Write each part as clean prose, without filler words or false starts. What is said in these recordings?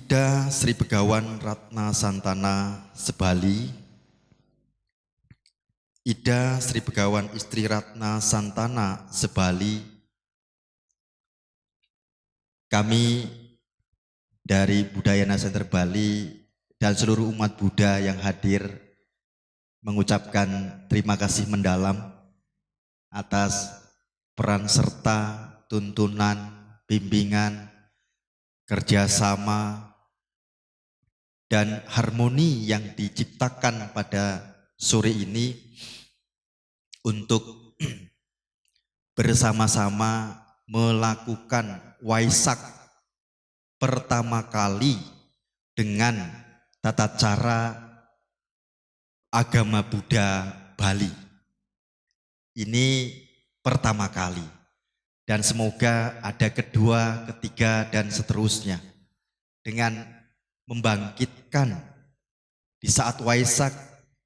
Ida Sri Begawan Ratna Santana Sebali, Ida Sri Begawan Istri Ratna Santana Sebali, kami dari Budayana Center Bali dan seluruh umat Buddha yang hadir mengucapkan terima kasih mendalam atas peran serta, tuntunan, bimbingan, kerjasama, dan harmoni yang diciptakan pada sore ini untuk bersama-sama melakukan Waisak pertama kali dengan tata cara agama Buddha Bali. Ini pertama kali dan semoga ada kedua, ketiga, dan seterusnya dengan membangkitkan di saat Waisak,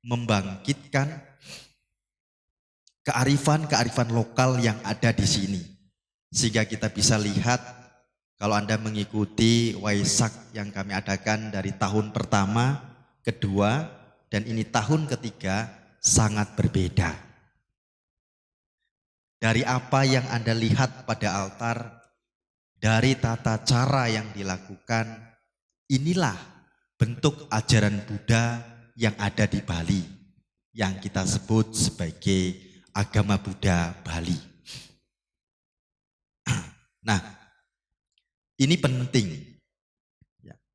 membangkitkan kearifan-kearifan lokal yang ada di sini. Sehingga kita bisa lihat kalau Anda mengikuti Waisak yang kami adakan dari tahun pertama, kedua, dan ini tahun ketiga sangat berbeda. Dari apa yang Anda lihat pada altar, dari tata cara yang dilakukan, inilah bentuk ajaran Buddha yang ada di Bali, yang kita sebut sebagai agama Buddha Bali. Nah, ini penting,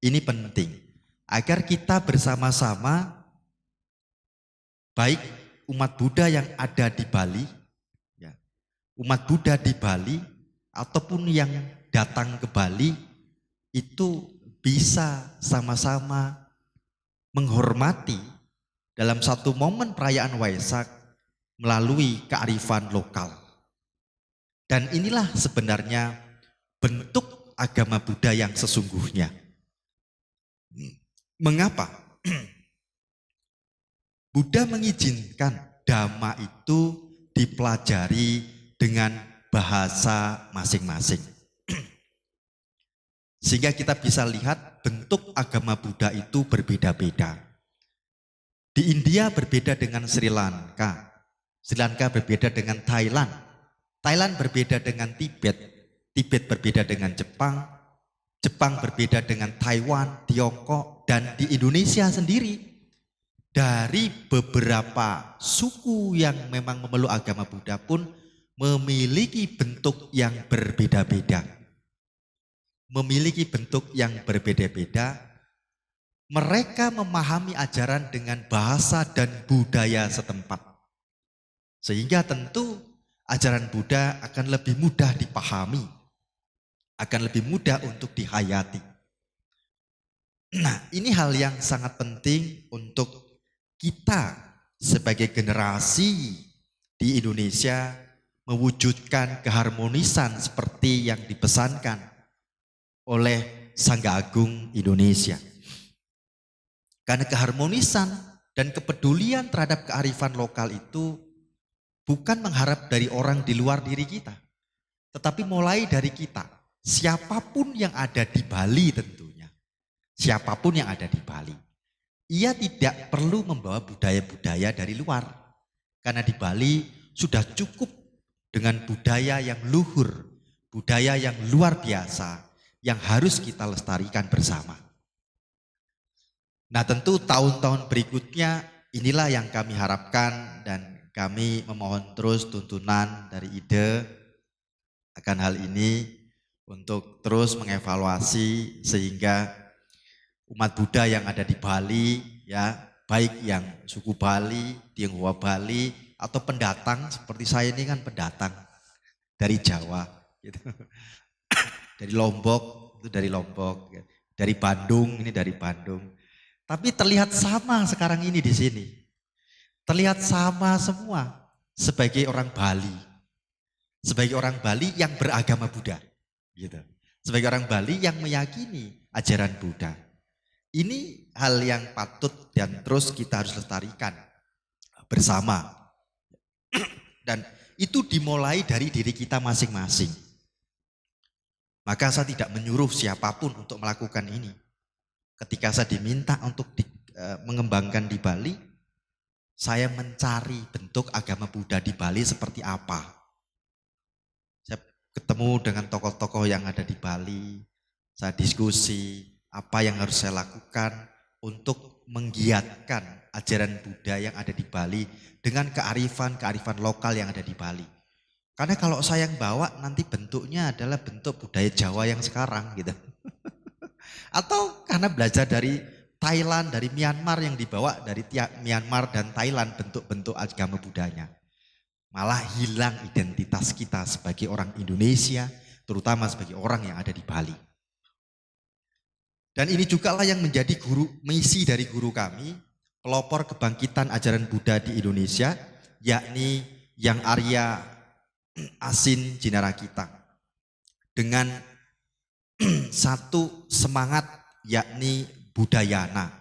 ini penting agar kita bersama-sama, baik umat Buddha yang ada di Bali, umat Buddha di Bali, ataupun yang datang ke Bali, itu bisa sama-sama menghormati dalam satu momen perayaan Waisak melalui kearifan lokal. Dan inilah sebenarnya bentuk agama Buddha yang sesungguhnya. Mengapa? Buddha mengizinkan Dhamma itu dipelajari dengan bahasa masing-masing. Sehingga kita bisa lihat bentuk agama Buddha itu berbeda-beda. Di India berbeda dengan Sri Lanka. Sri Lanka berbeda dengan Thailand. Thailand berbeda dengan Tibet. Tibet berbeda dengan Jepang. Jepang berbeda dengan Taiwan, Tiongkok, dan di Indonesia sendiri. Dari beberapa suku yang memang memeluk agama Buddha pun memiliki bentuk yang berbeda-beda. Memiliki bentuk yang berbeda-beda. Mereka memahami ajaran dengan bahasa dan budaya setempat. Sehingga tentu ajaran Buddha akan lebih mudah dipahami, akan lebih mudah untuk dihayati. Nah, ini hal yang sangat penting untuk kita sebagai generasi di Indonesia mewujudkan keharmonisan seperti yang dipesankan oleh Sangga Agung Indonesia. Karena keharmonisan dan kepedulian terhadap kearifan lokal itu bukan mengharap dari orang di luar diri kita, tetapi mulai dari kita. Siapapun yang ada di Bali tentunya, siapapun yang ada di Bali, ia tidak perlu membawa budaya-budaya dari luar. Karena di Bali sudah cukup dengan budaya yang luhur, budaya yang luar biasa, yang harus kita lestarikan bersama. Nah, tentu tahun-tahun berikutnya inilah yang kami harapkan dan kami memohon terus tuntunan dari IDE akan hal ini untuk terus mengevaluasi sehingga umat Buddha yang ada di Bali, ya baik yang suku Bali, Tionghoa Bali, atau pendatang seperti saya ini kan pendatang dari Jawa, gitu. Dari Lombok, itu dari Lombok, dari Bandung, ini dari Bandung. Tapi terlihat sama sekarang ini di sini. Terlihat sama semua sebagai orang Bali. Sebagai orang Bali yang beragama Buddha. Gitu. Sebagai orang Bali yang meyakini ajaran Buddha. Ini hal yang patut dan terus kita harus lestarikan bersama. Dan itu dimulai dari diri kita masing-masing. Maka saya tidak menyuruh siapapun untuk melakukan ini. Ketika saya diminta untuk mengembangkan di Bali, saya mencari bentuk agama Buddha di Bali seperti apa. Saya ketemu dengan tokoh-tokoh yang ada di Bali, saya diskusi apa yang harus saya lakukan untuk menggiatkan ajaran Buddha yang ada di Bali dengan kearifan lokal yang ada di Bali. Karena kalau saya yang bawa nanti bentuknya adalah bentuk budaya Jawa yang sekarang gitu. Atau karena belajar dari Thailand, dari Myanmar yang dibawa dari Myanmar dan Thailand bentuk-bentuk agama Buddhanya. Malah hilang identitas kita sebagai orang Indonesia, terutama sebagai orang yang ada di Bali. Dan ini juga lah yang menjadi misi dari guru kami, pelopor kebangkitan ajaran Buddha di Indonesia, yakni Yang Arya Asin Jinarakita. Dengan satu semangat yakni Budayana.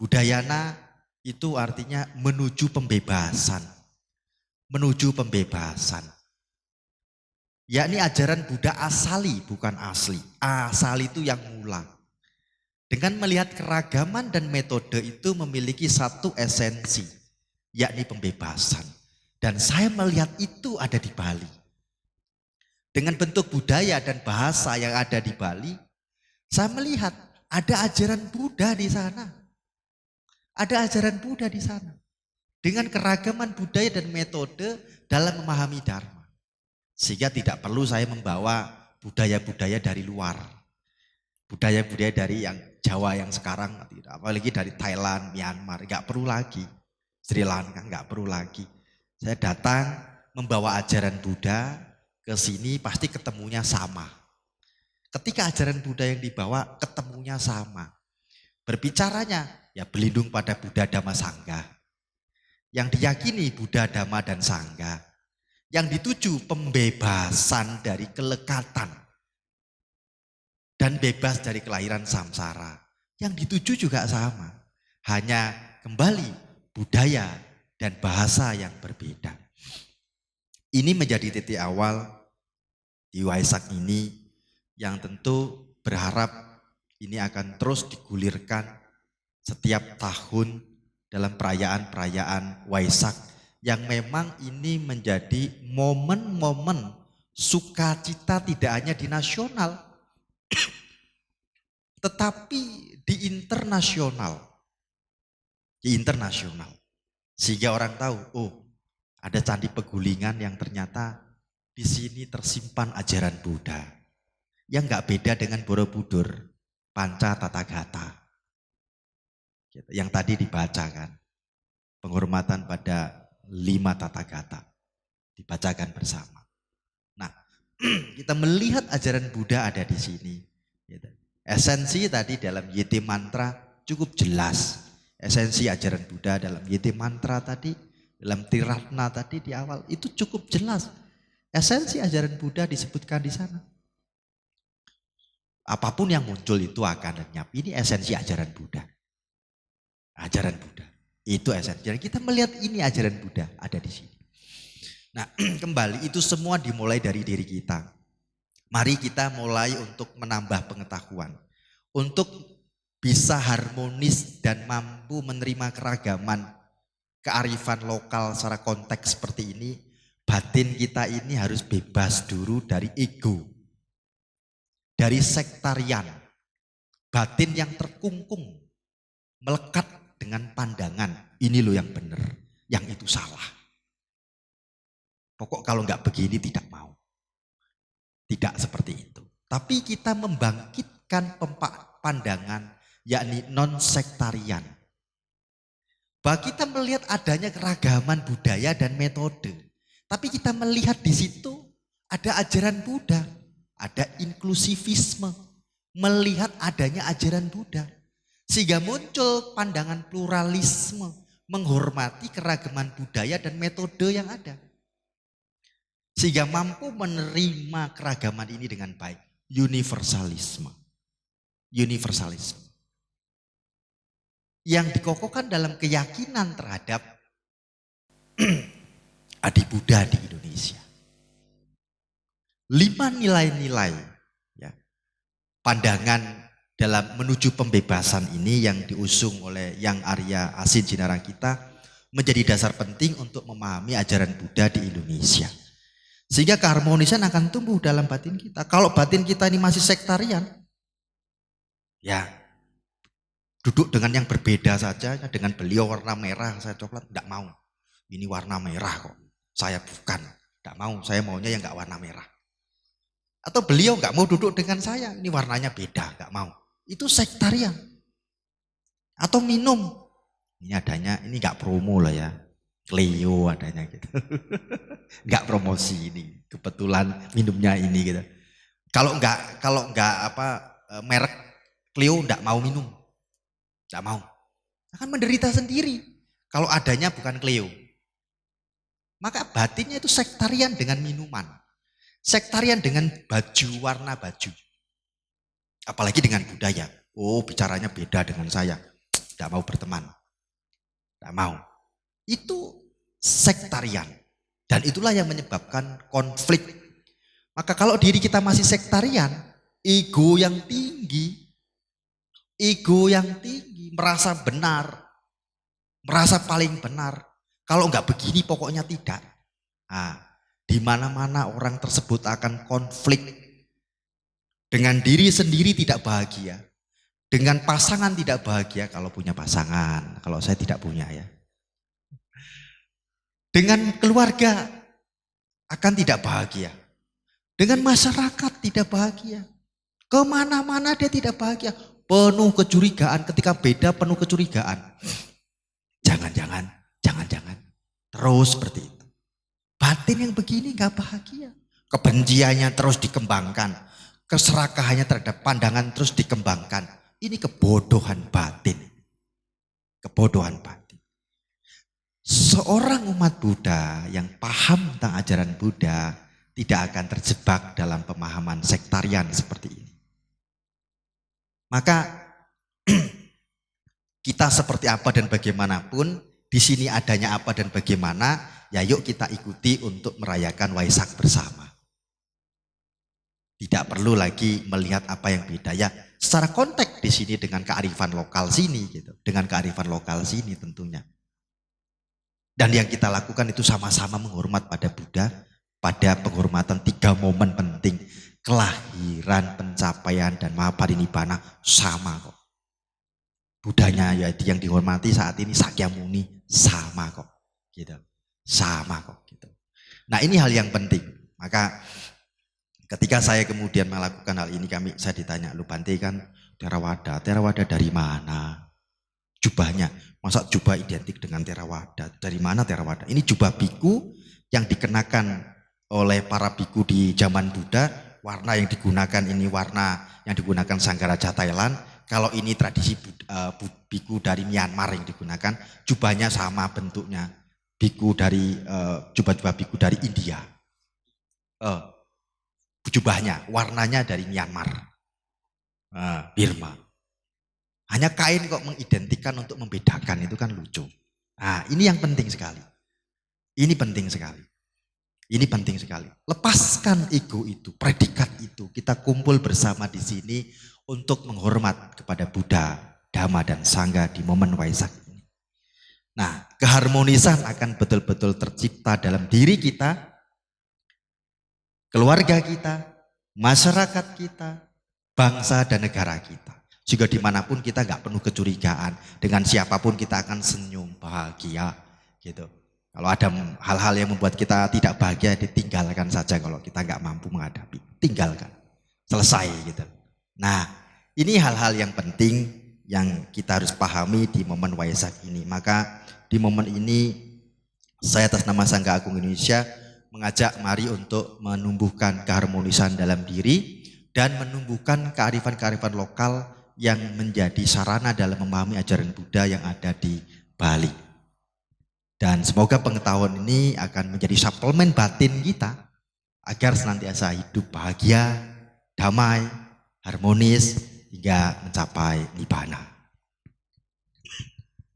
Budayana itu artinya menuju pembebasan. Menuju pembebasan. Yakni ajaran Buddha asali bukan asli. Asali itu yang mula. Dengan melihat keragaman dan metode itu memiliki satu esensi. Yakni pembebasan. Dan saya melihat itu ada di Bali. Dengan bentuk budaya dan bahasa yang ada di Bali, saya melihat ada ajaran Buddha di sana. Ada ajaran Buddha di sana. Dengan keragaman budaya dan metode dalam memahami Dharma. Sehingga tidak perlu saya membawa budaya-budaya dari luar. Budaya-budaya dari yang Jawa yang sekarang, apalagi dari Thailand, Myanmar, enggak perlu lagi. Sri Lanka enggak perlu lagi. Saya datang membawa ajaran Buddha ke sini pasti ketemunya sama. Ketika ajaran Buddha yang dibawa ketemunya sama. Berbicaranya ya berlindung pada Buddha Dhamma Sangha. Yang diyakini Buddha Dhamma dan Sangha. Yang dituju pembebasan dari kelekatan. Dan bebas dari kelahiran samsara. Yang dituju juga sama. Hanya kembali budaya dan bahasa yang berbeda. Ini menjadi titik awal di Waisak ini yang tentu berharap ini akan terus digulirkan setiap tahun dalam perayaan-perayaan Waisak yang memang ini menjadi momen-momen sukacita tidak hanya di nasional tetapi di internasional. Di internasional. Sehingga orang tahu, oh ada Candi Pegulingan yang ternyata di sini tersimpan ajaran Buddha. Yang gak beda dengan Borobudur, Panca Tathagata. Yang tadi dibaca kan, penghormatan pada 5 Tathagata. Dibacakan bersama. Nah, kita melihat ajaran Buddha ada di sini. Esensi tadi dalam Yeti Mantra cukup jelas. Esensi ajaran Buddha dalam Yeti Mantra tadi, dalam Triratna tadi di awal, itu cukup jelas. Esensi ajaran Buddha disebutkan di sana. Apapun yang muncul itu akan lenyap. Ini esensi ajaran Buddha. Ajaran Buddha. Itu esensi. Jadi kita melihat ini ajaran Buddha ada di sini. Nah, kembali itu semua dimulai dari diri kita. Mari kita mulai untuk menambah pengetahuan. Untuk bisa harmonis dan mampu menerima keragaman kearifan lokal secara konteks seperti ini, batin kita ini harus bebas dulu dari ego, dari sektarian, batin yang terkungkung, melekat dengan pandangan, ini loh yang benar, yang itu salah. Pokok kalau nggak begini tidak mau. Tidak seperti itu. Tapi kita membangkitkan pandangan yakni non-sektarian. Bahwa kita melihat adanya keragaman budaya dan metode. Tapi kita melihat di situ ada ajaran Buddha. Ada inklusivisme. Melihat adanya ajaran Buddha. Sehingga muncul pandangan pluralisme. Menghormati keragaman budaya dan metode yang ada. Sehingga mampu menerima keragaman ini dengan baik. Universalisme. Universalisme. Yang dikokohkan dalam keyakinan terhadap Adi Buddha di Indonesia. 5 nilai-nilai ya, pandangan dalam menuju pembebasan ini yang diusung oleh Yang Arya Asin Jinarang kita menjadi dasar penting untuk memahami ajaran Buddha di Indonesia. Sehingga keharmonisan akan tumbuh dalam batin kita. Kalau batin kita ini masih sektarian, ya duduk dengan yang berbeda saja, dengan beliau warna merah, saya coklat, tidak mau. Ini warna merah kok, saya bukan, tidak mau, saya maunya yang nggak warna merah. Atau beliau nggak mau duduk dengan saya, ini warnanya beda, nggak mau. Itu sektarian. Atau minum, ini adanya, ini nggak promo lah ya, Cleo adanya gitu. Nggak promosi ini, kebetulan minumnya ini gitu. Kalau nggak merek Cleo nggak mau minum, nggak mau, akan menderita sendiri. Kalau adanya bukan Cleo, maka batinnya itu sektarian dengan minuman, sektarian dengan baju, warna baju, apalagi dengan budaya. Oh, bicaranya beda dengan saya, nggak mau berteman, nggak mau. Itu sektarian, dan itulah yang menyebabkan konflik. Maka kalau diri kita masih sektarian, ego yang tinggi, merasa benar, merasa paling benar. Kalau enggak begini pokoknya tidak. Nah, di mana-mana orang tersebut akan konflik. Dengan diri sendiri tidak bahagia, dengan pasangan tidak bahagia kalau punya pasangan, kalau saya tidak punya ya. Dengan keluarga akan tidak bahagia. Dengan masyarakat tidak bahagia. Kemana-mana dia tidak bahagia. Penuh kecurigaan, ketika beda penuh kecurigaan. Jangan-jangan. Terus seperti itu. Batin yang begini gak bahagia. Kebenciannya terus dikembangkan. Keserakahannya terhadap pandangan terus dikembangkan. Ini kebodohan batin. Kebodohan batin. Seorang umat Buddha yang paham tentang ajaran Buddha tidak akan terjebak dalam pemahaman sektarian seperti ini. Maka kita seperti apa dan bagaimanapun, di sini adanya apa dan bagaimana, ya yuk kita ikuti untuk merayakan Waisak bersama. Tidak perlu lagi melihat apa yang beda ya. Secara konteks di sini dengan kearifan lokal sini gitu, dengan kearifan lokal sini tentunya. Dan yang kita lakukan itu sama-sama menghormat pada Buddha, pada penghormatan 3 momen penting. Kelahiran, pencapaian, dan mahaparinibbana sama kok. Buddhanya ya yang dihormati saat ini Sakyamuni sama kok. Gitu. Sama kok. Gitu. Nah ini hal yang penting. Maka ketika saya kemudian melakukan hal ini, saya ditanya, lu Bante kan Theravada dari mana? Jubahnya, masa jubah identik dengan Theravada? Dari mana Theravada? Ini jubah biku yang dikenakan oleh para biku di zaman Buddha. Warna yang digunakan ini warna yang digunakan Sanggaraja Thailand. Kalau ini tradisi biku dari Myanmar yang digunakan, jubahnya sama bentuknya. Biku dari jubah-jubah biku dari India. Jubahnya, warnanya dari Myanmar, Burma. Hanya kain kok mengidentikan untuk membedakan, itu kan lucu. Nah ini yang penting sekali. Ini penting sekali. Ini penting sekali. Lepaskan ego itu, predikat itu. Kita kumpul bersama di sini untuk menghormat kepada Buddha, Dhamma dan Sangha di momen Waisak ini. Nah, keharmonisan akan betul-betul tercipta dalam diri kita, keluarga kita, masyarakat kita, bangsa dan negara kita. Juga dimanapun kita nggak penuh kecurigaan, dengan siapapun kita akan senyum bahagia gitu. Kalau ada hal-hal yang membuat kita tidak bahagia, ditinggalkan saja. Kalau kita nggak mampu menghadapi, tinggalkan, selesai gitu. Nah ini hal-hal yang penting yang kita harus pahami di momen Waisak ini. Maka di momen ini saya atas nama Sangha Agung Indonesia mengajak mari untuk menumbuhkan keharmonisan dalam diri dan menumbuhkan kearifan-kearifan lokal yang menjadi sarana dalam memahami ajaran Buddha yang ada di Bali. Dan semoga pengetahuan ini akan menjadi suplemen batin kita agar senantiasa hidup bahagia, damai, harmonis hingga mencapai nibbana.